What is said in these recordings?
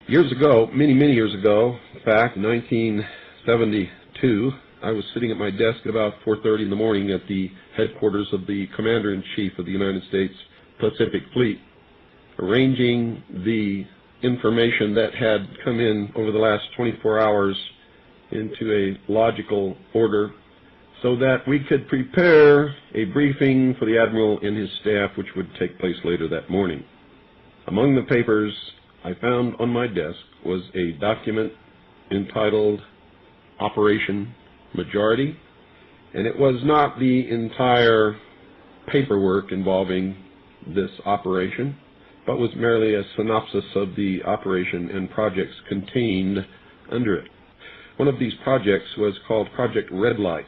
Years ago, many years ago, in fact, in 1972, I was sitting at my desk at about 4:30 in the morning at the headquarters of the Commander-in-Chief of the United States Pacific Fleet, arranging the information that had come in over the last 24 hours into a logical order so that we could prepare a briefing for the Admiral and his staff, which would take place later that morning. Among the papers I found on my desk was a document entitled Operation Majority, and it was not the entire paperwork involving this operation, but was merely a synopsis of the operation and projects contained under it. One of these projects was called Project Red Light.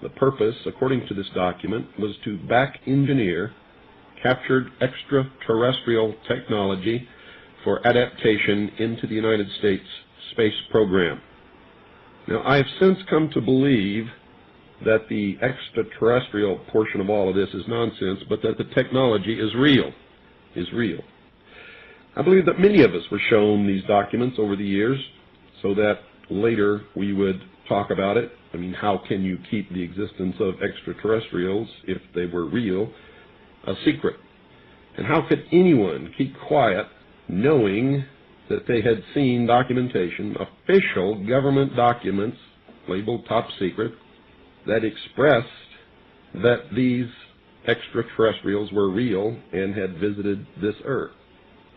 The purpose, according to this document, was to back engineer captured extraterrestrial technology for adaptation into the United States space program. Now, I have since come to believe that the extraterrestrial portion of all of this is nonsense, but that the technology is real. I believe that many of us were shown these documents over the years so that later we would talk about it. I mean, how can you keep the existence of extraterrestrials, if they were real, a secret? And how could anyone keep quiet knowing that they had seen documentation, official government documents labeled top secret, that expressed that these extraterrestrials were real and had visited this earth?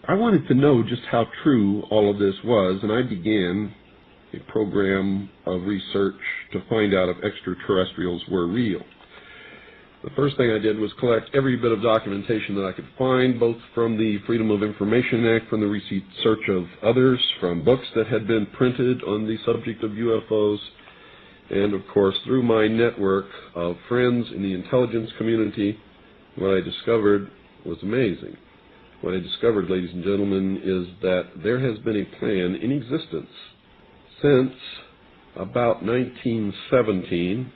I wanted to know just how true all of this was, and I began a program of research to find out if extraterrestrials were real. The first thing I did was collect every bit of documentation that I could find, both from the Freedom of Information Act, from the research of others, from books that had been printed on the subject of UFOs, and of course through my network of friends in the intelligence community. What I discovered was amazing. What I discovered, ladies and gentlemen, is that there has been a plan in existence since about 1917,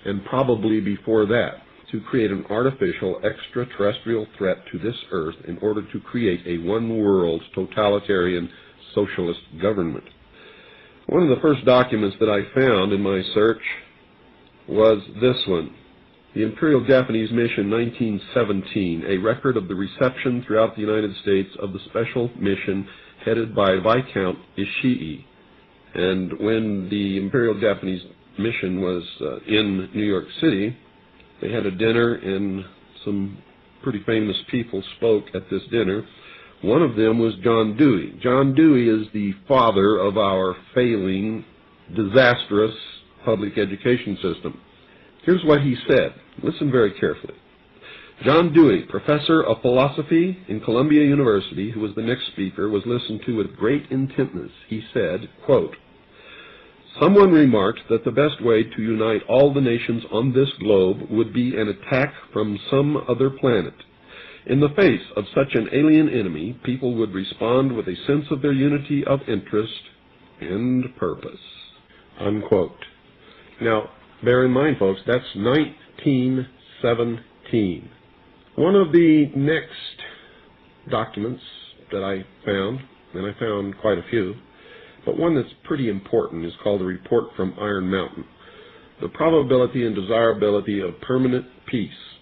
and probably before that, to create an artificial extraterrestrial threat to this earth in order to create a one-world totalitarian socialist government. One of the first documents that I found in my search was this one, the Imperial Japanese Mission 1917, a record of the reception throughout the United States of the special mission headed by Viscount Ishii. And when the Imperial Japanese Mission was in New York City, they had a dinner, and some pretty famous people spoke at this dinner. One of them was John Dewey. John Dewey is the father of our failing, disastrous public education system. Here's what he said. Listen very carefully. John Dewey, professor of philosophy in Columbia University, who was the next speaker, was listened to with great intentness. He said, quote, "Someone remarked that the best way to unite all the nations on this globe would be an attack from some other planet. In the face of such an alien enemy, people would respond with a sense of their unity of interest and purpose." Unquote. Now, bear in mind, folks, that's 1917. One of the next documents that I found, and I found quite a few, but one that's pretty important, is called the Report from Iron Mountain, the probability and desirability of permanent peace.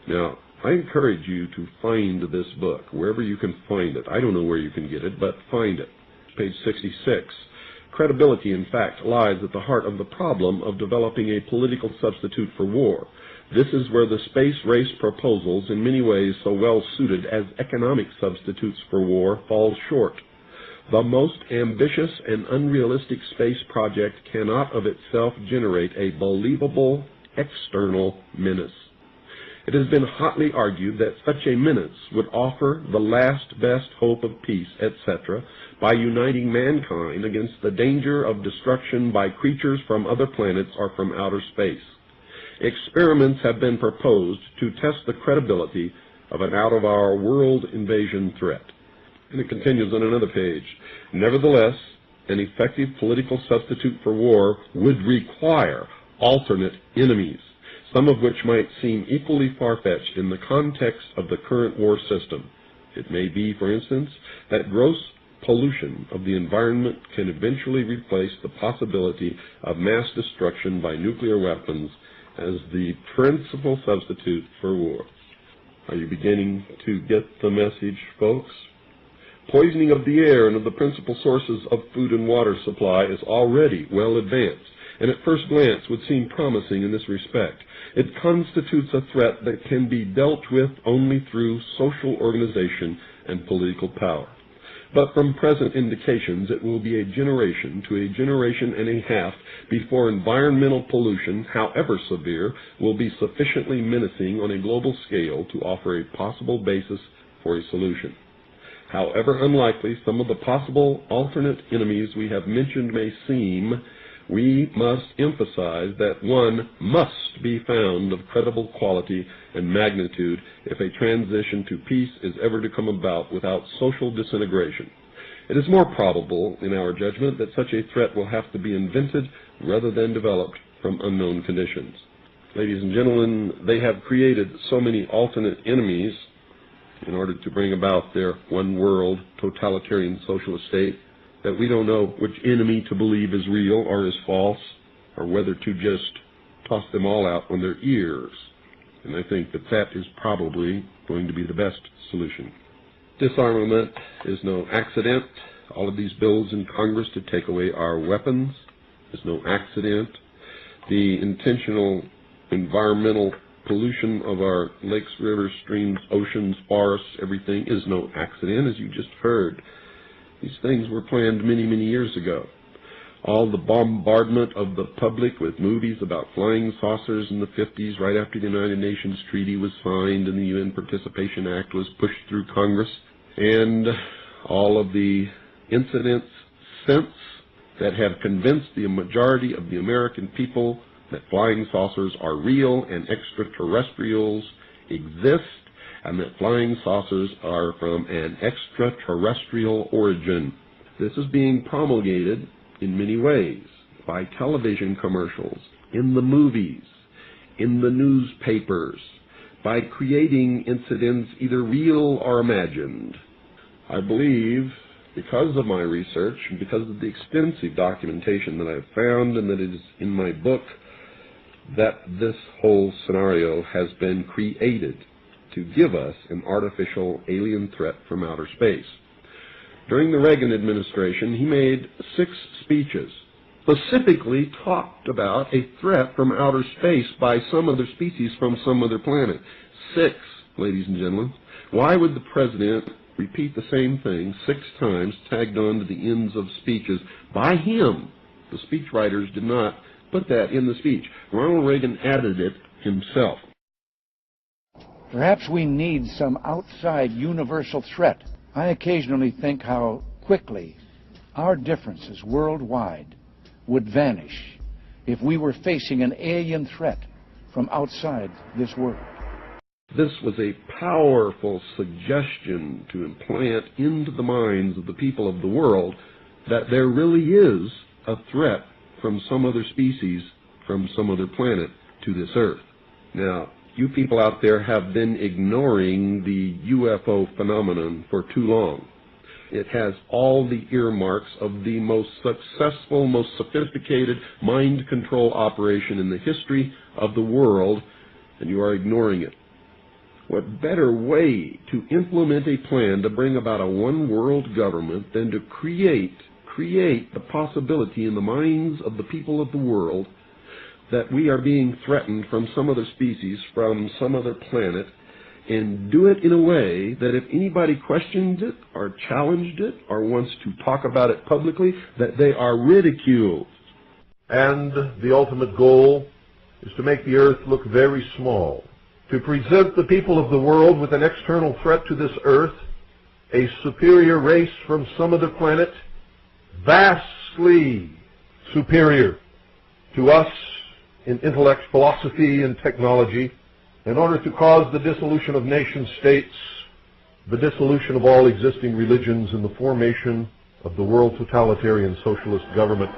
Now, I encourage you to find this book, wherever you can find it. I don't know where you can get it, but find it. Page 66. Credibility, in fact, lies at the heart of the problem of developing a political substitute for war. This is where the space race proposals, in many ways so well suited as economic substitutes for war, fall short. The most ambitious and unrealistic space project cannot of itself generate a believable external menace. It has been hotly argued that such a menace would offer the last best hope of peace, etc., by uniting mankind against the danger of destruction by creatures from other planets or from outer space. Experiments have been proposed to test the credibility of an out-of-our-world invasion threat. And it continues on another page. Nevertheless, an effective political substitute for war would require alternate enemies, some of which might seem equally far-fetched in the context of the current war system. It may be, for instance, that gross pollution of the environment can eventually replace the possibility of mass destruction by nuclear weapons as the principal substitute for war. Are you beginning to get the message, folks? Poisoning of the air and of the principal sources of food and water supply is already well advanced, and at first glance would seem promising in this respect. It constitutes a threat that can be dealt with only through social organization and political power. But from present indications, it will be a generation to a generation and a half before environmental pollution, however severe, will be sufficiently menacing on a global scale to offer a possible basis for a solution. However unlikely some of the possible alternate enemies we have mentioned may seem, we must emphasize that one must be found of credible quality and magnitude if a transition to peace is ever to come about without social disintegration. It is more probable, in our judgment, that such a threat will have to be invented rather than developed from unknown conditions. Ladies and gentlemen, they have created so many alternate enemies in order to bring about their one-world totalitarian socialist state that we don't know which enemy to believe is real or is false, or whether to just toss them all out on their ears. And I think that that is probably going to be the best solution. Disarmament is no accident. All of these bills in Congress to take away our weapons is no accident. The intentional environmental pollution of our lakes, rivers, streams, oceans, forests, everything is no accident, as you just heard. These things were planned many, many years ago. All the bombardment of the public with movies about flying saucers in the 50s, right after the United Nations Treaty was signed and the UN Participation Act was pushed through Congress, and all of the incidents since that have convinced the majority of the American people that flying saucers are real and extraterrestrials exist, and that flying saucers are from an extraterrestrial origin. This is being promulgated in many ways, by television commercials, in the movies, in the newspapers, by creating incidents either real or imagined. I believe, because of my research, and because of the extensive documentation that I've found and that is in my book, that this whole scenario has been created to give us an artificial alien threat from outer space. During the Reagan administration, he made 6 speeches, specifically talked about a threat from outer space by some other species from some other planet. 6, ladies and gentlemen. Why would the president repeat the same thing 6 times, tagged on to the ends of speeches by him? The speechwriters did not put that in the speech. Ronald Reagan added it himself. Perhaps we need some outside universal threat. I occasionally think how quickly our differences worldwide would vanish if we were facing an alien threat from outside this world. This was a powerful suggestion to implant into the minds of the people of the world that there really is a threat from some other species, from some other planet to this earth. Now, you people out there have been ignoring the UFO phenomenon for too long. It has all the earmarks of the most successful, most sophisticated mind control operation in the history of the world, and you are ignoring it. What better way to implement a plan to bring about a one-world government than to create the possibility in the minds of the people of the world that we are being threatened from some other species, from some other planet, and do it in a way that if anybody questions it or challenged it or wants to talk about it publicly, that they are ridiculed. And the ultimate goal is to make the earth look very small, to present the people of the world with an external threat to this earth, a superior race from some other planet, vastly superior to us in intellect, philosophy, and technology, in order to cause the dissolution of nation-states, the dissolution of all existing religions, and the formation of the world totalitarian socialist government